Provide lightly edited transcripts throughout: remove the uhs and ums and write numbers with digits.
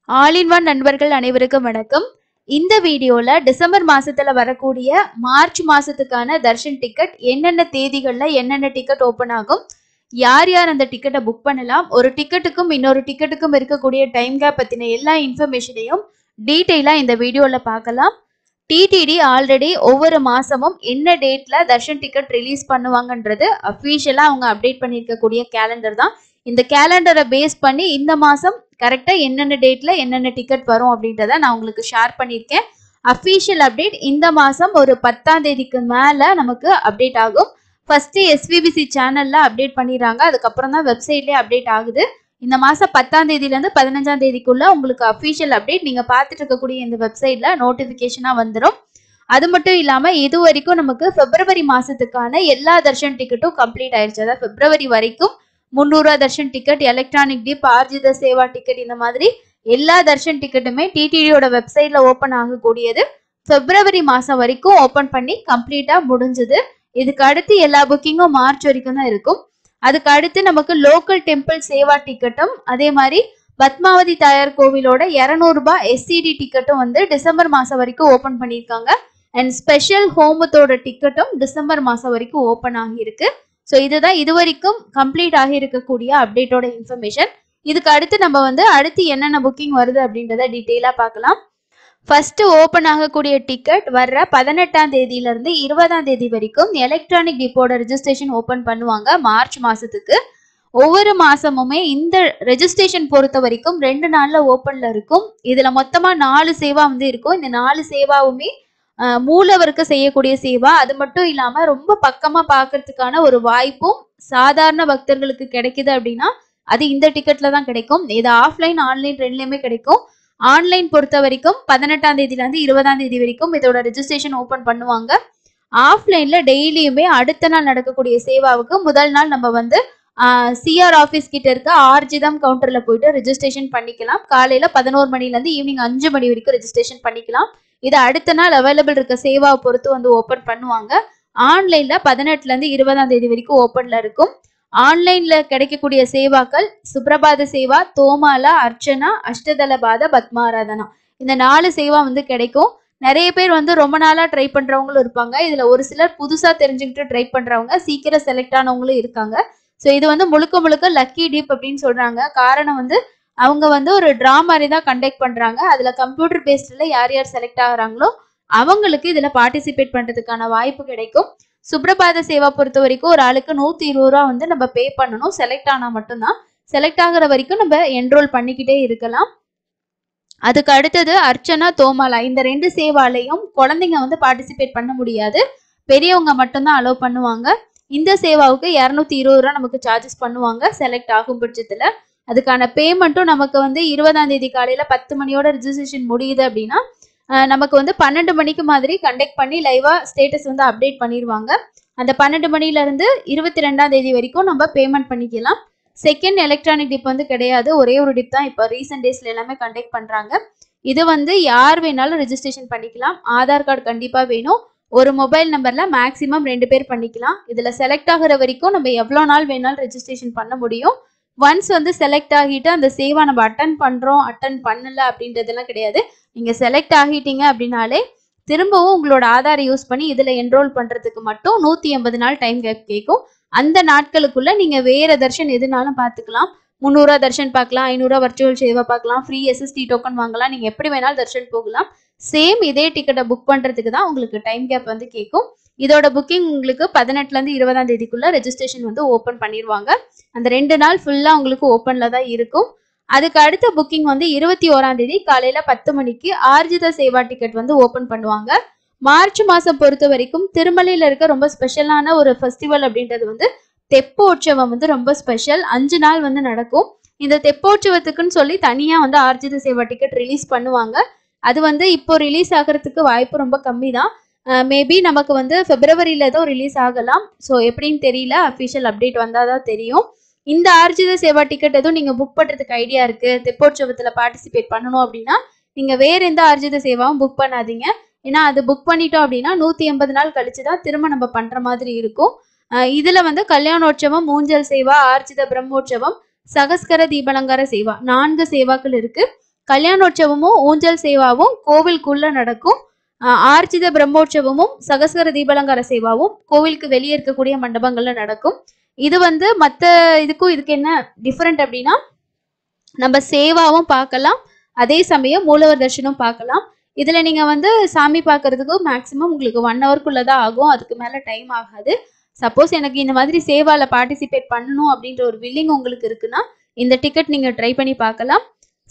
All in one நண்பர்கள் அனைவருக்கும் வணக்கம். இந்த வீடியோல டிசம்பர் மாசத்துல வரக்கூடிய மார்ச் மாசத்துக்கான தர்ஷன் டிக்கெட் என்னென்ன தேதிகள்ல என்னென்ன டிக்கெட் ஓபன் ஆகும், யார் யார் அந்த டிக்கெட்டை புக் பண்ணலாம், ஒரு டிக்கெட்டுக்கும் இன்னொரு டிக்கெட்டுக்கும் இருக்கக்கூடிய டைம் கேப் பத்தின எல்லா இன்ஃபர்மேஷனையும் டீட்டெயிலா இந்த வீடியோல பார்க்கலாம். டிடிடி ஆல்ரெடி ஒவ்வொரு மாசமும் என்ன டேட்ல தர்ஷன் டிக்கெட் ரிலீஸ் பண்ணுவாங்கன்றது அஃபீஷியலா அவங்க அப்டேட் பண்ணியிருக்கக்கூடிய கேலண்டர் தான். இந்த கேலண்டரை பேஸ் பண்ணி இந்த மாசம் கரெக்டா என்னென்ன டேட்ல என்னென்ன டிக்கெட் வரும் அப்படின்றத நான் உங்களுக்கு ஷேர் பண்ணியிருக்கேன். அஃபீஷியல் அப்டேட் இந்த மாசம் ஒரு 10ஆம் தேதிக்கு மேல நமக்கு அப்டேட் ஆகும். ஃபர்ஸ்ட் எஸ்விபிசி சேனல்ல அப்டேட் பண்ணிடுறாங்க, அதுக்கப்புறம் தான் வெப்சைட்லேயே அப்டேட் ஆகுது. இந்த மாசம் 10ஆம் தேதியிலேருந்து 15ஆம் தேதிக்குள்ள உங்களுக்கு அஃபீஷியல் அப்டேட் நீங்க பார்த்துட்டு இருக்கக்கூடிய இந்த வெப்சைட்ல நோட்டிபிகேஷனா வந்துடும். அது மட்டும் இல்லாம இது வரைக்கும் நமக்கு பிப்ரவரி மாசத்துக்கான எல்லா தர்ஷன் டிக்கெட்டும் கம்ப்ளீட் ஆயிடுச்சு. அதாவது பிப்ரவரி வரைக்கும் 300 ரூபா darshan ticket, electronic dip, Arjitha Seva ticket, இந்த மாதிரி எல்லா தர்ஷன் டிக்கெட்டுமே டிடிடியோட வெப்சைட்ல ஓபன் ஆகக்கூடியது. பிப்ரவரி மாசம் வரைக்கும் ஓபன் பண்ணி கம்ப்ளீட்டா முடிஞ்சது. இதுக்கு அடுத்து எல்லா புக்கிங்கும் மார்ச் வரைக்கும் தான் இருக்கும். அதுக்கு அடுத்து நமக்கு லோக்கல் டெம்பிள் சேவா டிக்கெட்டும், அதே மாதிரி பத்மாவதி தாயார் கோவிலோட 200 ரூபாய் எஸ்சிடி டிக்கெட்டும் வந்து டிசம்பர் மாசம் வரைக்கும் ஓபன் பண்ணியிருக்காங்க. அண்ட் ஸ்பெஷல் ஹோமத்தோட டிக்கெட்டும் டிசம்பர் மாசம் வரைக்கும் ஓபன் ஆகியிருக்கு. ஸோ இதுதான் இது வரைக்கும் கம்ப்ளீட் ஆகி இருக்கக்கூடிய அப்டேட்டோட இன்ஃபர்மேஷன். இதுக்கு அடுத்து நம்ம வந்து அடுத்து என்னென்ன புக்கிங் வருது அப்படின்றத டீட்டெயிலாக பார்க்கலாம். ஃபர்ஸ்ட் ஓப்பன் ஆகக்கூடிய டிக்கெட் வர்ற 18ஆம் தேதியிலிருந்து 20ஆம் தேதி வரைக்கும் எலக்ட்ரானிக் டிப்போட ரெஜிஸ்ட்ரேஷன் ஓப்பன் பண்ணுவாங்க மார்ச் மாசத்துக்கு. ஒவ்வொரு மாசமுமே இந்த ரெஜிஸ்ட்ரேஷன் பொறுத்த வரைக்கும் 2 நாள்ல ஓப்பன்ல இருக்கும். இதுல மொத்தமா 4 சேவா வந்து இருக்கும். இந்த 4 சேவாவுமே மூலவருக்கு செய்யக்கூடிய சேவா. அது மட்டும் இல்லாம ரொம்ப பக்கமா பாக்குறதுக்கான ஒரு வாய்ப்பும் சாதாரண பக்தர்களுக்கு கிடைக்குது அப்படின்னா அது இந்த டிக்கெட்ல தான் கிடைக்கும். இது ஆஃப்லைன் ஆன்லைன் ரெண்டுலயுமே கிடைக்கும். ஆன்லைன் பொறுத்த வரைக்கும் 18ஆம் தேதியில இருந்து 20ஆம் தேதி வரைக்கும் இதோட ரெஜிஸ்ட்ரேஷன் ஓபன் பண்ணுவாங்க. ஆஃப்லைன்ல டெய்லியுமே அடுத்த நாள் நடக்கக்கூடிய சேவாவுக்கு முதல் நாள் நம்ம வந்து சிஆர் ஆஃபீஸ் கிட்ட இருக்க ஆர்ஜிதம் கவுண்டர்ல போயிட்டு ரெஜிஸ்ட்ரேஷன் பண்ணிக்கலாம். காலையில 11 மணில இருந்து ஈவினிங் 5 மணி வரைக்கும் ரெஜிஸ்ட்ரேஷன் பண்ணிக்கலாம். இது அடுத்த நாள் அவைலபிள் இருக்க சேவாவை பொறுத்து வந்து ஓபன் பண்ணுவாங்க. ஆன்லைன்ல 18ல இருந்து 20ஆம் தேதி வரைக்கும் ஓபன்ல இருக்கும். ஆன்லைன்ல கிடைக்கக்கூடிய சேவாக்கள் சுப்ரபாத சேவா, தோமாலா, அர்ச்சனா, அஷ்டதளபாத, பத்மாராதனா, இந்த 4 சேவா வந்து கிடைக்கும். நிறைய பேர் வந்து ரொம்ப நாளா ட்ரை பண்றவங்களும் இருப்பாங்க. இதுல ஒரு சிலர் புதுசா தெரிஞ்சுக்கிட்டு ட்ரை பண்றவங்க, சீக்கிரம் செலக்ட் ஆனவங்களும் இருக்காங்க. ஸோ இது வந்து முழுக்க முழுக்க லக்கி டிப் அப்படின்னு சொல்றாங்க. காரணம் வந்து அவங்க வந்து ஒரு டிரா மாதிரி தான் கண்டக்ட் பண்றாங்க. அதுல கம்ப்யூட்டர் பேஸ்ட்ல யார் யார் செலக்ட் ஆகுறாங்களோ அவங்களுக்கு இதுல பார்ட்டிசிபேட் பண்றதுக்கான வாய்ப்பு கிடைக்கும். சுப்ரபாத சேவா பொறுத்த வரைக்கும் ஒரு ஆளுக்கு 120 ரூபா வந்து நம்ம பே பண்ணணும். செலக்ட் ஆனா மட்டும்தான். செலக்ட் ஆகுற வரைக்கும் நம்ம என்ரோல் பண்ணிக்கிட்டே இருக்கலாம். அதுக்கு அடுத்தது அர்ச்சனா, தோமாலா, இந்த 2 சேவாலையும் குழந்தைங்க வந்து பார்ட்டிசிபேட் பண்ண முடியாது. பெரியவங்க மட்டும்தான் அலோவ் பண்ணுவாங்க. இந்த சேவாவுக்கு 220 ரூபா நமக்கு சார்ஜஸ் பண்ணுவாங்க செலக்ட் ஆகும் பட்சத்துல. அதுக்கான பேமெண்ட்டும் நமக்கு வந்து 20ஆம் தேதி காலையில 10 மணியோட ரெஜிஸ்ட்ரேஷன் முடியுது அப்படின்னா நமக்கு வந்து 12 மணிக்கு மாதிரி கண்டக்ட் பண்ணி லைவா ஸ்டேட்டஸ் வந்து அப்டேட் பண்ணிடுவாங்க. அந்த 12 மணில இருந்து 22ஆம் தேதி வரைக்கும் நம்ம பேமெண்ட் பண்ணிக்கலாம். செகண்ட் எலக்ட்ரானிக் டிப் வந்து கிடையாது, ஒரே ஒரு டிப் தான் இப்போ ரீசெண்ட் டேஸ்ல எல்லாமே கண்டக்ட் பண்றாங்க. இது வந்து யார் வேணாலும் ரெஜிஸ்ட்ரேஷன் பண்ணிக்கலாம். ஆதார் கார்டு கண்டிப்பா வேணும். ஒரு மொபைல் நம்பர்ல மேக்ஸிமம் 2 பேர் பண்ணிக்கலாம். இதுல செலக்ட் ஆகுற வரைக்கும் நம்ம எவ்வளோ நாள் வேணாலும் ரெஜிஸ்ட்ரேஷன் பண்ண முடியும். ஒன்ஸ் வந்து செலக்ட் ஆகிட்டு அந்த சேவா நம்ம அட்டன் பண்றோம், அட்டன் பண்ணல அப்படின்றதெல்லாம் கிடையாது. நீங்க செலக்ட் ஆகிட்டீங்க அப்படின்னாலே திரும்பவும் உங்களோட ஆதாரை யூஸ் பண்ணி இதுல என்ரோல் பண்றதுக்கு மட்டும் 180 நாள் டைம் கேட்கும். அந்த நாட்களுக்குள்ள நீங்க வேற தர்ஷன் எதுனாலும் பார்த்துக்கலாம். 300 ரூபா தர்ஷன் பார்க்கலாம், 500 ரூபா வர்ச்சுவல் சேவா பார்க்கலாம், ஃப்ரீ எஸ்எஸ்டி டோக்கன் வாங்கலாம். நீங்க எப்படி வேணாலும் தர்ஷன் போகலாம். சேம் இதே டிக்கெட்டை புக் பண்றதுக்கு தான் உங்களுக்கு டைம் கேப் வந்து கேட்கும். இதோட புக்கிங் உங்களுக்கு 18ல இருந்து 20ஆம் தேதிக்குள்ள ரெஜிஸ்ட்ரேஷன் வந்து ஓபன் பண்ணிடுவாங்க. அந்த 2 நாள் ஃபுல்லா உங்களுக்கு ஓப்பன்ல தான் இருக்கும். அதுக்கு அடுத்த புக்கிங் வந்து 21ஆம் தேதி காலையில 10 மணிக்கு ஆர்ஜித சேவா டிக்கெட் வந்து ஓபன் பண்ணுவாங்க. மார்ச் மாசம் பொறுத்த வரைக்கும் திருமலையில இருக்க ரொம்ப ஸ்பெஷலான ஒரு ஃபெஸ்டிவல் அப்படின்றது வந்து தெப்போற்சவம் வந்து ரொம்ப ஸ்பெஷல். 5 நாள் வந்து நடக்கும். இந்த தெப்போற்சவத்துக்குன்னு சொல்லி தனியா வந்து ஆர்ஜித சேவா டிக்கெட் ரிலீஸ் பண்ணுவாங்க. அது வந்து இப்போ ரிலீஸ் ஆகிறதுக்கு வாய்ப்பு ரொம்ப கம்மி தான். மேபி நமக்கு வந்து பிப்ரவரியில ஏதோ ரிலீஸ் ஆகலாம். ஸோ எப்படின்னு தெரியல, அஃபிஷியல் அப்டேட் வந்தாதான் தெரியும். இந்த ஆர்ஜித சேவா டிக்கெட் எதுவும் நீங்க புக் பண்றதுக்கு ஐடியா இருக்கு, தெப்போற்சவத்துல பார்ட்டிசிபேட் பண்ணணும் அப்படின்னா நீங்க வேற எந்த ஆர்ஜித சேவாவும் புக் பண்ணாதீங்க. ஏன்னா அது புக் பண்ணிட்டோம் அப்படின்னா 180 நாள் கழிச்சுதான் திரும்ப நம்ம பண்ற மாதிரி இருக்கும். இதுல வந்து கல்யாணோற்சவம், மூஞ்சல் சேவா, ஆர்ஜித பிரம்மோற்சவம், சகஸ்கர தீபலங்கார சேவா 4 சேவாக்கள் இருக்கு. கல்யாணோற்சவமும் ஊஞ்சல் சேவாவும் கோவிலுக்குள்ள நடக்கும். ஆர்ச்சித பிரம்மோற்சவமும் சகஸ்கர தீபலங்கார சேவாவும் கோவிலுக்கு வெளியே இருக்கக்கூடிய மண்டபங்கள்ல நடக்கும். இது வந்து மற்ற இதுக்கு என்ன டிஃபரெண்ட் அப்படின்னா, நம்ம சேவாவும் பார்க்கலாம், அதே சமயம் மூலவர் தரிசனம் பார்க்கலாம். இதுல நீங்க வந்து சாமி பார்க்கறதுக்கு மேக்சிமம் உங்களுக்கு 1 ஹவர்க்குள்ளதான் ஆகும், அதுக்கு மேல டைம் ஆகாது. சப்போஸ் எனக்கு இந்த மாதிரி சேவால பார்ட்டிசிபேட் பண்ணணும் அப்படின்ற ஒரு வில்லிங் உங்களுக்கு இருக்குன்னா இந்த டிக்கெட் நீங்க ட்ரை பண்ணி பார்க்கலாம்.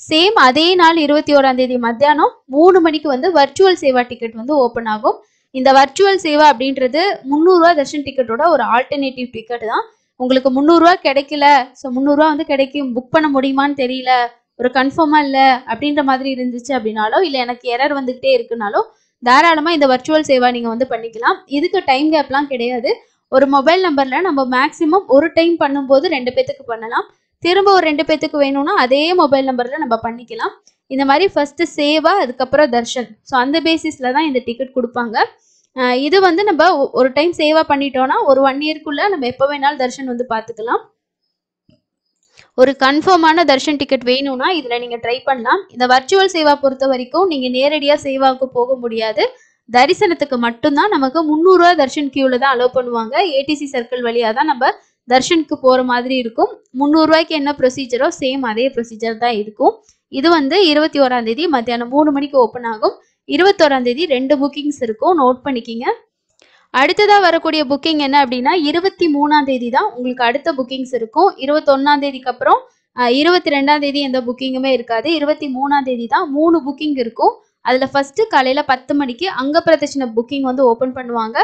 சேம் அதே நாள் 21ஆம் தேதி மத்தியானம் 3 மணிக்கு வந்து வர்ச்சுவல் சேவா டிக்கெட் வந்து ஓப்பன் ஆகும். இந்த வர்ச்சுவல் சேவா அப்படின்றது 300 ரூபா தர்ஷன் டிக்கெட்டோட ஒரு ஆல்டர்னேட்டிவ் டிக்கெட் தான். உங்களுக்கு 300 ரூபா கிடைக்கல, ஸோ 300 ரூபா வந்து கிடைக்கும், புக் பண்ண முடியுமான்னு தெரியல, ஒரு கன்ஃபார்மா இல்லை அப்படின்ற மாதிரி இருந்துச்சு அப்படின்னாலோ, இல்லை எனக்கு எரர் வந்துகிட்டே இருக்குனாலும் தாராளமா இந்த வர்ச்சுவல் சேவா நீங்க வந்து பண்ணிக்கலாம். இதுக்கு டைம் கேப்லாம் கிடையாது. ஒரு மொபைல் நம்பர்ல நம்ம மேக்சிமம் ஒரு டைம் பண்ணும்போது 2 பேத்துக்கு பண்ணலாம். திரும்ப ஒரு 2 பேத்துக்கு வேணும்னா அதே மொபைல் நம்பர்ல நம்ம பண்ணிக்கலாம். இந்த மாதிரி ஃபர்ஸ்ட் சேவா, அதுக்கப்புறம் தர்ஷன், ஸோ அந்த பேசிஸ்ல தான் இந்த டிக்கெட் கொடுப்பாங்க. இது வந்து நம்ம ஒரு டைம் சேவா பண்ணிட்டோம்னா ஒரு 1 இயர்க்குள்ள நம்ம எப்போ வேணாலும் தர்ஷன் வந்து பார்த்துக்கலாம். ஒரு கன்ஃபார்மான தர்ஷன் டிக்கெட் வேணும்னா இதுல நீங்க ட்ரை பண்ணலாம். இந்த வர்ச்சுவல் சேவா பொறுத்த வரைக்கும் நீங்க நேரடியா சேவாவுக்கு போக முடியாது. தரிசனத்துக்கு மட்டும்தான் நமக்கு 300 ரூபா தர்ஷன் கியூல தான் அலோவ் பண்ணுவாங்க. ஏடிசி சர்க்கிள் வழியா தான் நம்ம தர்ஷனுக்கு போற மாதிரி இருக்கும். 300 ரூபாய்க்கு என்ன ப்ரொசீஜரோ சேம் அதே ப்ரொசீஜர் தான் இருக்கும். இது வந்து 21ஆம் தேதி மத்தியானம் 3 மணிக்கு ஓப்பன் ஆகும். 21ஆம் தேதி 2 புக்கிங்ஸ் இருக்கும், நோட் பண்ணிக்கிங்க. அடுத்ததா வரக்கூடிய புக்கிங் என்ன அப்படின்னா 23ஆம் தேதி தான் உங்களுக்கு அடுத்த புக்கிங்ஸ் இருக்கும். 21ஆம் தேதிக்கு அப்புறம் 22ஆம் தேதி எந்த புக்கிங்குமே இருக்காது. 23ஆம் தேதி தான் 3 புக்கிங் இருக்கும். அதுல ஃபர்ஸ்ட் காலையில 10 மணிக்கு அங்க பிரதர்ஷன புக்கிங் வந்து ஓபன் பண்ணுவாங்க.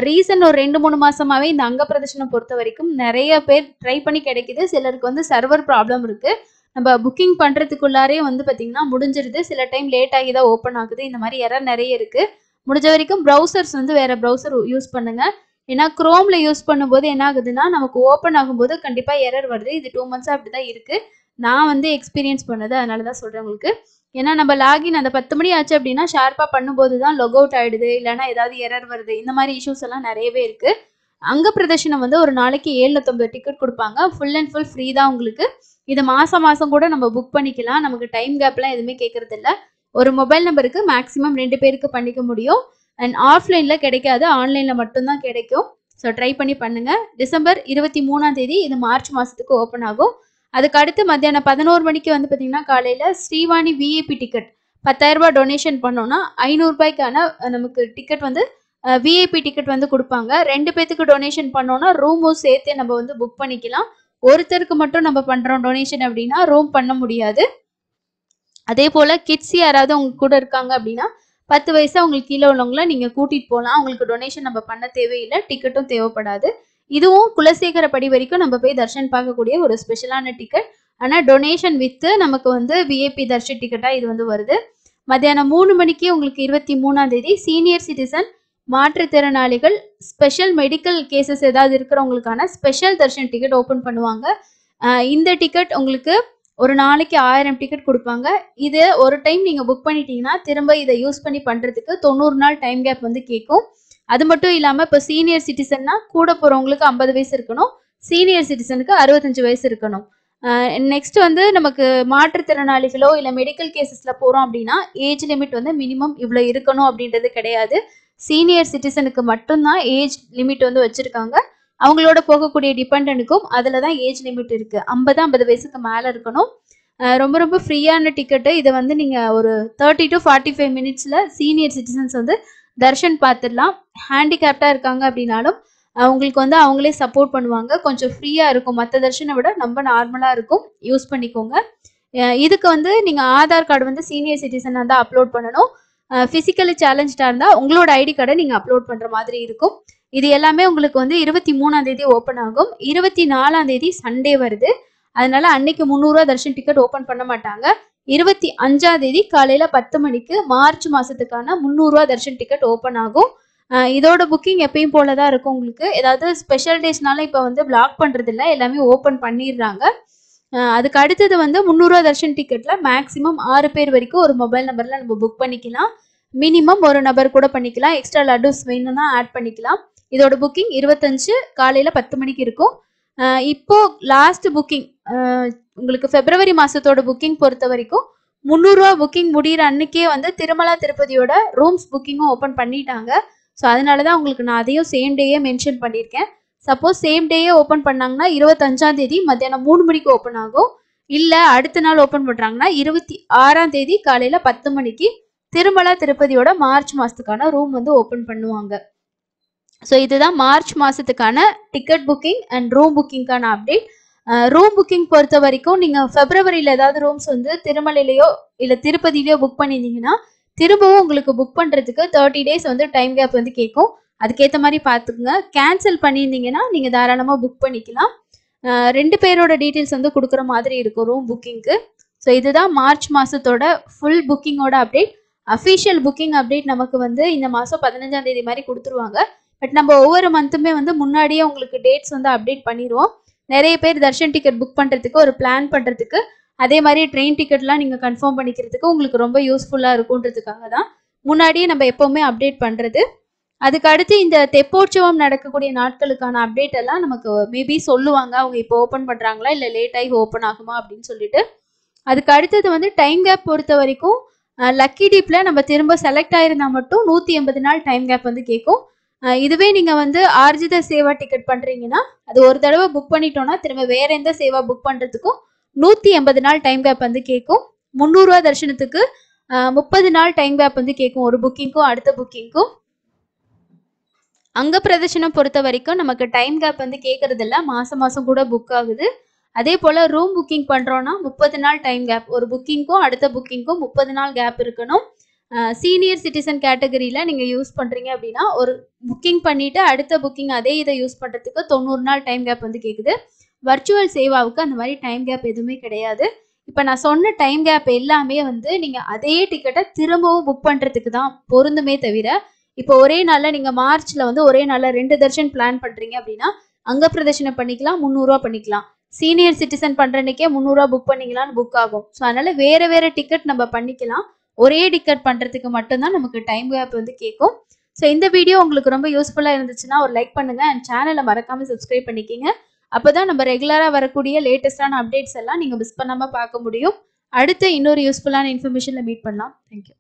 ரீசன் ஒரு 2-3 மாசமாவே இந்த அங்க பிரதர்ஷனம் பொறுத்த வரைக்கும் நிறைய பேர் ட்ரை பண்ணி கிடைக்குது. சிலருக்கு வந்து சர்வர் ப்ராப்ளம் இருக்கு. நம்ம புக்கிங் பண்றதுக்குள்ளாரே வந்து பாத்தீங்கன்னா முடிஞ்சிருது. சில டைம் லேட் ஆகி தான் ஓப்பன் ஆகுது. இந்த மாதிரி எரர் நிறைய இருக்கு. முடிஞ்ச வரைக்கும் ப்ரௌசர்ஸ் வந்து வேற ப்ரௌசர் யூஸ் பண்ணுங்க. ஏன்னா குரோம்ல யூஸ் பண்ணும்போது என்ன ஆகுதுன்னா நமக்கு ஓப்பன் ஆகும்போது கண்டிப்பா எரர் வருது. இது 2 மந்த்ஸா அப்படிதான் இருக்கு. நான் வந்து எக்ஸ்பீரியன்ஸ் பண்ணது, அதனாலதான் சொல்றேன் உங்களுக்கு. ஏன்னா நம்ம லாகின் அந்த 10 மணி ஆச்சு அப்படின்னா ஷார்ப்பா பண்ணும்போது தான் லொக் அவுட் ஆயிடுது, இல்லைன்னா ஏதாவது எரர் வருது. இந்த மாதிரி இஷ்யூஸ் எல்லாம் நிறையவே இருக்கு. அங்க பிரதர்ஷனம் வந்து ஒரு நாளைக்கு 790 டிக்கெட் கொடுப்பாங்க. ஃபுல் அண்ட் ஃபுல் ஃப்ரீ தான் உங்களுக்கு. இது மாசம் மாசம் கூட நம்ம புக் பண்ணிக்கலாம். நமக்கு டைம் கேப்லாம் எதுவுமே கேட்கறது இல்லை. ஒரு மொபைல் நம்பருக்கு மேக்ஸிமம் 2 பேருக்கு பண்ணிக்க முடியும். அண்ட் ஆஃப்லைன்ல கிடைக்காது, ஆன்லைன்ல மட்டும்தான் கிடைக்கும். ஸோ ட்ரை பண்ணி பண்ணுங்க. டிசம்பர் 23ஆம் தேதி இது மார்ச் மாசத்துக்கு ஓப்பன் ஆகும். அதுக்கு அடுத்து மத்தியானம் 11 மணிக்கு வந்து பார்த்தீங்கன்னா காலையில ஸ்ரீவாணி விஐபி டிக்கெட் 10,000 ரூபாய் டொனேஷன் பண்ணோம்னா 500 ரூபாய்க்கான நமக்கு டிக்கெட் வந்து விஐபி டிக்கெட் வந்து கொடுப்பாங்க. 2 பேத்துக்கு டொனேஷன் பண்ணோம்னா ரூமும் சேர்த்து நம்ம வந்து புக் பண்ணிக்கலாம். ஒருத்தருக்கு மட்டும் நம்ம பண்றோம் டொனேஷன் அப்படின்னா ரூம் பண்ண முடியாது. அதே போல கிட்ஸ் யாராவது உங்க கூட இருக்காங்க அப்படின்னா 10 வயசு அவங்களுக்கு கீழே உள்ளவங்கள நீங்க கூட்டிட்டு போகலாம். அவங்களுக்கு டொனேஷன் நம்ம பண்ண தேவையில்லை, டிக்கெட்டும் தேவைப்படாது. இதுவும் குலசேகர படி வரைக்கும் நம்ம போய் தர்ஷன் பார்க்கக்கூடிய ஒரு ஸ்பெஷலான டிக்கெட். ஆனால் டொனேஷன் வித்து நமக்கு வந்து விஐபி தர்ஷன் டிக்கெட்டா இது வந்து வருது. மத்தியானம் 3 மணிக்கு உங்களுக்கு 23ஆம் தேதி சீனியர் சிட்டிசன், மாற்றுத்திறனாளிகள், ஸ்பெஷல் மெடிக்கல் கேசஸ் ஏதாவது இருக்கிறவங்களுக்கான ஸ்பெஷல் தர்ஷன் டிக்கெட் ஓப்பன் பண்ணுவாங்க. இந்த டிக்கெட் உங்களுக்கு ஒரு நாளைக்கு 1000 டிக்கெட் கொடுப்பாங்க. இது ஒரு டைம் நீங்க புக் பண்ணிட்டீங்கன்னா திரும்ப இதை யூஸ் பண்ணி பண்றதுக்கு 90 நாள் டைம் கேப் வந்து கேட்கும். அது மட்டும் இல்லாம இப்போ சீனியர் சிட்டிசன்னா கூட போறவங்களுக்கு 50 வயசு இருக்கணும், சீனியர் சிட்டிசனுக்கு 65 வயசு இருக்கணும். நெக்ஸ்ட் வந்து நமக்கு மாற்றுத்திறனாளிகளோ இல்லை மெடிக்கல் கேசஸ்ல போறோம் அப்படின்னா ஏஜ் லிமிட் வந்து மினிமம் இவ்வளோ இருக்கணும் அப்படின்றது கிடையாது. சீனியர் சிட்டிசனுக்கு மட்டும்தான் ஏஜ் லிமிட் வந்து வச்சிருக்காங்க. அவங்களோட போகக்கூடிய டிபெண்டனுக்கும் அதில் தான் ஏஜ் லிமிட் இருக்கு. 50 வயசுக்கு மேலே இருக்கணும். ரொம்ப ரொம்ப ஃப்ரீயான டிக்கெட்டு. இதை வந்து நீங்கள் ஒரு 30 to 45 மினிட்ஸில் சீனியர் சிட்டிசன்ஸ் வந்து தர்ஷன் பார்த்துடலாம். ஹேண்டிகேப்டாக இருக்காங்க அப்படின்னாலும் அவங்களுக்கு வந்து அவங்களே சப்போர்ட் பண்ணுவாங்க. கொஞ்சம் ஃப்ரீயாக இருக்கும், மற்ற தர்ஷனை விட ரொம்ப நார்மலாக இருக்கும். யூஸ் பண்ணிக்கோங்க. இதுக்கு வந்து நீங்கள் ஆதார் கார்டு வந்து சீனியர் சிட்டிசனாக தான் அப்லோட் பண்ணணும். ஃபிசிக்கலி சேலஞ்சாக இருந்தால் உங்களோட ஐடி கார்டை நீங்கள் அப்லோட் பண்ணுற மாதிரி இருக்கும். இது எல்லாமே உங்களுக்கு வந்து 23ஆம் தேதி ஓப்பன் ஆகும். 24ஆம் தேதி சண்டே வருது, அதனால அன்னைக்கு 300 ரூபா தர்ஷன் டிக்கெட் ஓப்பன் பண்ண மாட்டாங்க. 25ஆம் தேதி காலையில 10 மணிக்கு மார்ச் மாசத்துக்கான 300 ரூபா தர்ஷன் டிக்கெட் ஓப்பன் ஆகும். இதோட புக்கிங் எப்பயும் போலதான் இருக்கும். உங்களுக்கு ஏதாவது ஸ்பெஷல் டேஸ்னால இப்ப வந்து பிளாக் பண்றது இல்லை, எல்லாமே ஓப்பன் பண்ணிடுறாங்க. அதுக்கு அடுத்தது வந்து 300 ரூபா தர்ஷன் டிக்கெட்ல மேக்சிமம் 6 பேர் வரைக்கும் ஒரு மொபைல் நம்பர்ல நம்ம புக் பண்ணிக்கலாம். மினிமம் ஒரு நபர் கூட பண்ணிக்கலாம். எக்ஸ்ட்ரா லட்டூஸ் வேணும்னா ஆட் பண்ணிக்கலாம். இதோட புக்கிங் 25 காலையில 10 மணிக்கு இருக்கும். இப்போ லாஸ்ட் புக்கிங் உங்களுக்கு பிப்ரவரி மாசத்தோட புக்கிங் பொறுத்த வரைக்கும் ரூ. 300 புக்கிங் முடிகிற அன்னைக்கே வந்து திருமலா திருப்பதியோட ரூம்ஸ் புக்கிங்கும் ஓப்பன் பண்ணிட்டாங்க. ஸோ அதனால தான் உங்களுக்கு நான் அதையும் சேம் டேயே மென்ஷன் பண்ணியிருக்கேன். சப்போஸ் சேம் டேயே ஓப்பன் பண்ணாங்கன்னா 25ஆம் தேதி மத்தியானம் 3 மணிக்கு ஓப்பன் ஆகும். இல்லை அடுத்த நாள் ஓப்பன் பண்ணுறாங்கன்னா 26ஆம் தேதி காலையில் 10 மணிக்கு திருமலா திருப்பதியோட மார்ச் மாதத்துக்கான ரூம் வந்து ஓப்பன் பண்ணுவாங்க. ஸோ இதுதான் மார்ச் மாதத்துக்கான டிக்கெட் புக்கிங் அண்ட் ரூம் புக்கிங்கான அப்டேட். ரூம் புக்கிங் பொறுத்த வரைக்கும் நீங்கள் ஃபெப்ரவரியில் ஏதாவது ரூம்ஸ் வந்து திருமலையிலையோ இல்லை திருப்பதியிலையோ புக் பண்ணியிருந்தீங்கன்னா திரும்பவும் உங்களுக்கு புக் பண்ணுறதுக்கு 30 டேஸ் வந்து டைம் கேப் வந்து கேட்கும். அதுக்கேற்ற மாதிரி பார்த்துக்குங்க. கேன்சல் பண்ணியிருந்தீங்கன்னா நீங்கள் தாராளமாக புக் பண்ணிக்கலாம். 2 பேரோட டீட்டெயில்ஸ் வந்து கொடுக்குற மாதிரி இருக்கும் ரூம் புக்கிங்க்கு. ஸோ இதுதான் மார்ச் மாதத்தோட ஃபுல் புக்கிங்கோட அப்டேட். அஃபிஷியல் புக்கிங் அப்டேட் நமக்கு வந்து இந்த மாதம் 15ஆம் தேதி மாதிரி கொடுத்துருவாங்க. பட் நம்ம ஒவ்வொரு மந்த்துமே வந்து முன்னாடியே உங்களுக்கு டேட்ஸ் வந்து அப்டேட் பண்ணிடுவோம். நிறைய பேர் தர்ஷன் டிக்கெட் புக் பண்ணுறதுக்கு ஒரு பிளான் பண்ணுறதுக்கு அதே மாதிரி ட்ரெயின் டிக்கெட்லாம் நீங்கள் கன்ஃபார்ம் பண்ணிக்கிறதுக்கு உங்களுக்கு ரொம்ப யூஸ்ஃபுல்லாக இருக்குன்றதுக்காக தான் முன்னாடியே நம்ம எப்போவுமே அப்டேட் பண்ணுறது. அதுக்கு அடுத்து இந்த தெப்போற்சவம் நடக்கக்கூடிய நாட்களுக்கான அப்டேட் எல்லாம் நமக்கு மேபி சொல்லுவாங்க. அவங்க இப்போ ஓப்பன் பண்ணுறாங்களா இல்லை லேட் ஆகி ஓப்பன் ஆகுமா அப்படின்னு சொல்லிட்டு. அதுக்கு அடுத்தது வந்து டைம் கேப் பொறுத்த வரைக்கும் லக்கி டீப்பில் நம்ம திரும்ப செலக்ட் ஆயிருந்தா மட்டும் 180 நாள் டைம் கேப் வந்து கேட்கும். இதுவே நீங்கள் வந்து ஆர்ஜித சேவா டிக்கெட் பண்ணுறீங்கன்னா அது ஒரு தடவை புக் பண்ணிட்டோன்னா திரும்ப வேற எந்த சேவா புக் பண்ணுறதுக்கும் 180 நாள் டைம் கேப் வந்து கேட்கும். 300 ரூபா தரிசனத்துக்கு 30 நாள் டைம் கேப் வந்து கேட்கும் ஒரு புக்கிங்க்கும் அடுத்த புக்கிங்க்கும். அங்க பிரதர்ஷனம் பொறுத்த வரைக்கும் நமக்கு டைம் கேப் வந்து கேட்கறது இல்லை, மாதம் மாதம் கூட புக் ஆகுது. அதே போல் ரூம் புக்கிங் பண்ணுறோன்னா 30 நாள் டைம் கேப், ஒரு புக்கிங்க்கும் அடுத்த புக்கிங்க்கும் 30 நாள் கேப் இருக்கணும். சீனியர் சிட்டிசன் கேட்டகரியில் நீங்கள் யூஸ் பண்ணுறீங்க அப்படின்னா ஒரு புக்கிங் பண்ணிவிட்டு அடுத்த புக்கிங் அதே இதை யூஸ் பண்ணுறதுக்கு 90 நாள் டைம் கேப் வந்து கேட்குது. வர்ச்சுவல் சேவாவுக்கு அந்த மாதிரி டைம் கேப் எதுவுமே கிடையாது. இப்போ நான் சொன்ன டைம் கேப் எல்லாமே வந்து நீங்கள் அதே டிக்கெட்டை திரும்பவும் புக் பண்ணுறதுக்கு தான் பொருந்துமே தவிர, இப்போ ஒரே நாளில் நீங்கள் மார்ச்சில் வந்து ஒரே நாளில் 2 தர்ஷன் பிளான் பண்ணுறீங்க அப்படின்னா அங்க பிரதர்ஷனம் பண்ணிக்கலாம், 300 ரூபா பண்ணிக்கலாம். சீனியர் சிட்டிசன் பண்ணுற அன்னைக்கே 300 ரூபா புக் பண்ணிக்கலாம்னு புக் ஆகும். ஸோ அதனால வேற வேற டிக்கெட் நம்ம பண்ணிக்கலாம். ஒரே டிக்கெட் பண்ணுறதுக்கு மட்டும்தான் நமக்கு டைம் கேப் வந்து கேட்கும். ஸோ இந்த வீடியோ உங்களுக்கு ரொம்ப யூஸ்ஃபுல்லாக இருந்துச்சுன்னா ஒரு லைக் பண்ணுங்கள் அண்ட் சேனலை மறக்காமல் சப்ஸ்கிரைப் பண்ணிக்கிங்க. அப்போ தான் நம்ம ரெகுலராக வரக்கூடிய லேட்டஸ்டான அப்டேட்ஸ் எல்லாம் நீங்கள் மிஸ் பண்ணாமல் பார்க்க முடியும். அடுத்த இன்னொரு யூஸ்ஃபுல்லான இன்ஃபர்மேஷனில் மீட் பண்ணலாம். தேங்க்யூ.